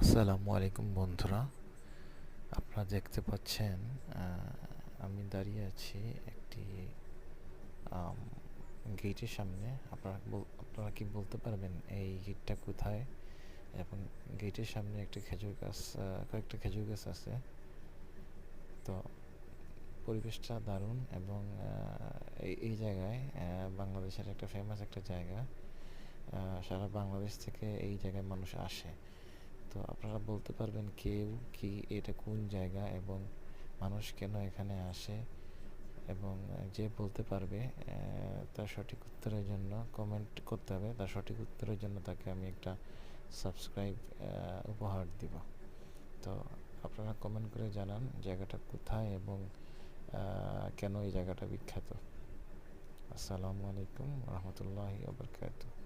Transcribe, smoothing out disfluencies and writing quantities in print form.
আসসালামু আলাইকুম বন্ধুরা, আপনারা দেখতে পাচ্ছেন আমি দাঁড়িয়ে আছি একটি আম, গেটের সামনে। আপনারা কি বলতে পারবেন এই গেটটা কোথায়? এবং গেটের সামনে একটি খেজুর গাছ, কয়েকটা খেজুর গাছ আছে। তো পরিবেশটা দারুণ এবং এই জায়গায় বাংলাদেশের একটা ফেমাস একটা জায়গা। সারা বাংলাদেশ থেকে এই জায়গায় মানুষ আসে। তো আপনারা বলতে পারবেন কেউ কি এটা কোন জায়গা এবং মানুষ কেন এখানে আসে? এবং যে বলতে পারবে তার সঠিক উত্তরের জন্য কমেন্ট করতে হবে। তার সঠিক উত্তরের জন্য তাকে আমি একটা সাবস্ক্রাইব উপহার দিব। তো আপনারা কমেন্ট করে জানান জায়গাটা কোথায় এবং কেন এই জায়গাটা বিখ্যাত। আসসালামু আলাইকুম রহমতুল্লাহি ওয়া বারাকাতুহু।